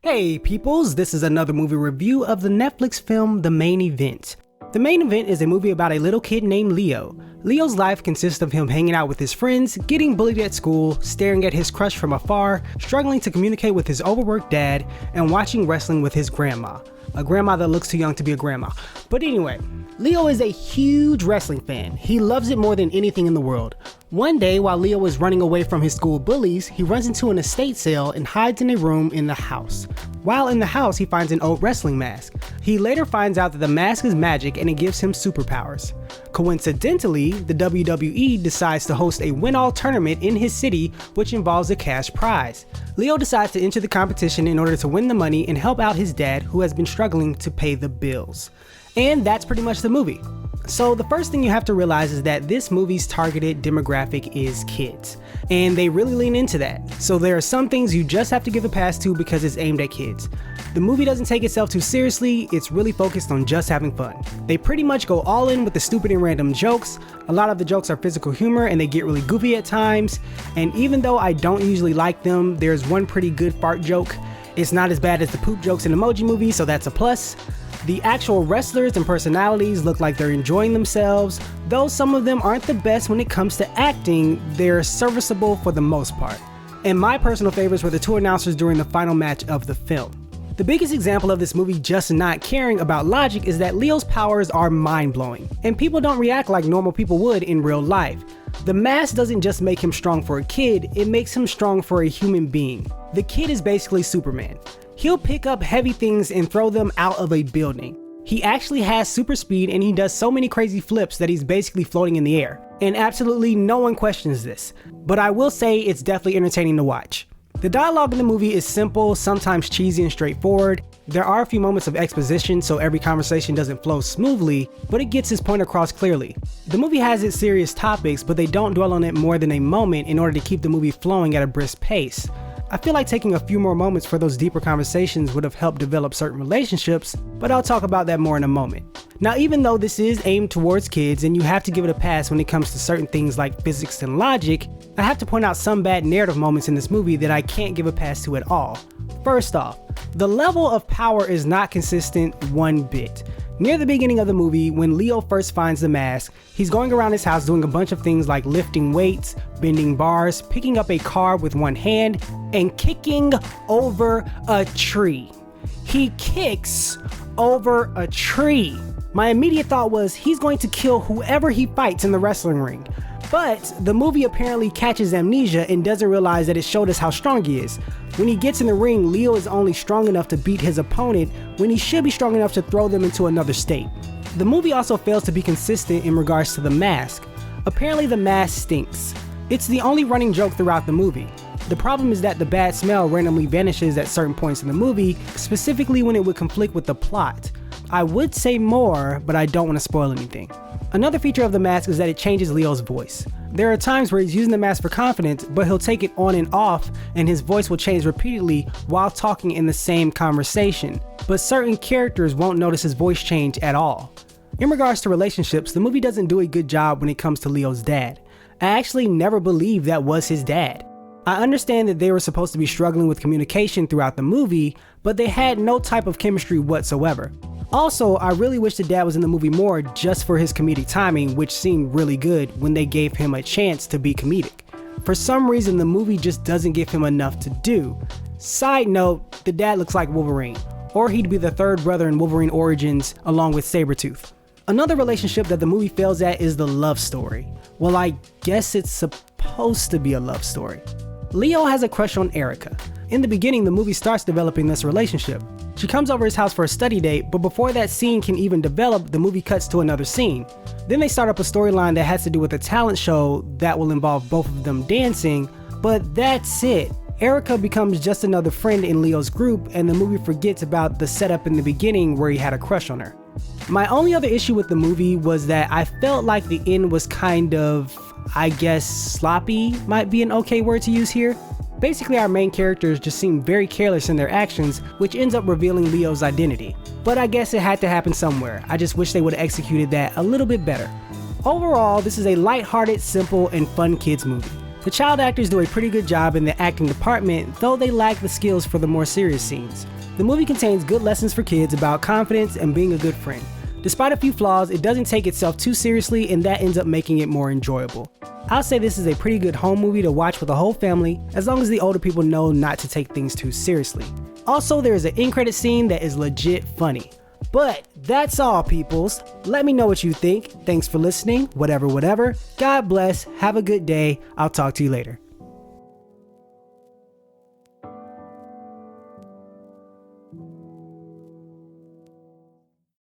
Hey peoples, this is another movie review of the Netflix film The Main Event. The Main Event is a movie about a little kid named Leo. Leo's life consists of him hanging out with his friends, getting bullied at school, staring at his crush from afar, struggling to communicate with his overworked dad, and watching wrestling with his grandma. A grandma that looks too young to be a grandma. But anyway, Leo is a huge wrestling fan. He loves it more than anything in the world. One day, while Leo is running away from his school bullies, he runs into an estate sale and hides in a room in the house. While in the house, he finds an old wrestling mask. He later finds out that the mask is magic and it gives him superpowers. Coincidentally, the WWE decides to host a win-all tournament in his city, which involves a cash prize. Leo decides to enter the competition in order to win the money and help out his dad, who has been struggling to pay the bills. And that's pretty much the movie. So the first thing you have to realize is that this movie's targeted demographic is kids, and they really lean into that. So there are some things you just have to give a pass to because it's aimed at kids. The movie doesn't take itself too seriously, it's really focused on just having fun. They pretty much go all in with the stupid and random jokes. A lot of the jokes are physical humor and they get really goofy at times, and even though I don't usually like them, there's one pretty good fart joke. It's not as bad as the poop jokes in Emoji Movie, so that's a plus. The actual wrestlers and personalities look like they're enjoying themselves. Though some of them aren't the best when it comes to acting, they're serviceable for the most part. And my personal favorites were the two announcers during the final match of the film. The biggest example of this movie just not caring about logic is that Leo's powers are mind-blowing, and people don't react like normal people would in real life. The mask doesn't just make him strong for a kid, it makes him strong for a human being. The kid is basically Superman. He'll pick up heavy things and throw them out of a building. He actually has super speed and he does so many crazy flips that he's basically floating in the air. And absolutely no one questions this. But I will say it's definitely entertaining to watch. The dialogue in the movie is simple, sometimes cheesy and straightforward. There are a few moments of exposition, so every conversation doesn't flow smoothly, but it gets its point across clearly. The movie has its serious topics, but they don't dwell on it more than a moment in order to keep the movie flowing at a brisk pace. I feel like taking a few more moments for those deeper conversations would have helped develop certain relationships, but I'll talk about that more in a moment. Now, even though this is aimed towards kids and you have to give it a pass when it comes to certain things like physics and logic, I have to point out some bad narrative moments in this movie that I can't give a pass to at all. First off, the level of power is not consistent one bit. Near the beginning of the movie, when Leo first finds the mask, he's going around his house doing a bunch of things like lifting weights, bending bars, picking up a car with one hand, and kicking over a tree. He kicks over a tree. My immediate thought was he's going to kill whoever he fights in the wrestling ring. But the movie apparently catches amnesia and doesn't realize that it showed us how strong he is. When he gets in the ring, Leo is only strong enough to beat his opponent when he should be strong enough to throw them into another state. The movie also fails to be consistent in regards to the mask. Apparently the mask stinks. It's the only running joke throughout the movie. The problem is that the bad smell randomly vanishes at certain points in the movie, specifically when it would conflict with the plot. I would say more, but I don't want to spoil anything. Another feature of the mask is that it changes Leo's voice. There are times where he's using the mask for confidence, but he'll take it on and off and his voice will change repeatedly while talking in the same conversation. But certain characters won't notice his voice change at all. In regards to relationships, the movie doesn't do a good job when it comes to Leo's dad. I actually never believed that was his dad. I understand that they were supposed to be struggling with communication throughout the movie, but they had no type of chemistry whatsoever. Also, I really wish the dad was in the movie more just for his comedic timing, which seemed really good when they gave him a chance to be comedic. For some reason, the movie just doesn't give him enough to do. Side note, the dad looks like Wolverine, or he'd be the third brother in Wolverine Origins along with Sabretooth. Another relationship that the movie fails at is the love story. Well, I guess it's supposed to be a love story. Leo has a crush on Erica. In the beginning, the movie starts developing this relationship. She comes over his house for a study date, but before that scene can even develop, the movie cuts to another scene. Then they start up a storyline that has to do with a talent show that will involve both of them dancing, but that's it. Erica becomes just another friend in Leo's group, and the movie forgets about the setup in the beginning where he had a crush on her. My only other issue with the movie was that I felt like the end was kind of, I guess, sloppy might be an okay word to use here. Basically, our main characters just seem very careless in their actions, which ends up revealing Leo's identity. But I guess it had to happen somewhere. I just wish they would have executed that a little bit better. Overall, this is a lighthearted, simple, and fun kids movie. The child actors do a pretty good job in the acting department, though they lack the skills for the more serious scenes. The movie contains good lessons for kids about confidence and being a good friend. Despite a few flaws, it doesn't take itself too seriously, and that ends up making it more enjoyable. I'll say this is a pretty good home movie to watch with the whole family, as long as the older people know not to take things too seriously. Also, there is an end credit scene that is legit funny. But that's all, peoples. Let me know what you think. Thanks for listening. Whatever. God bless. Have a good day. I'll talk to you later.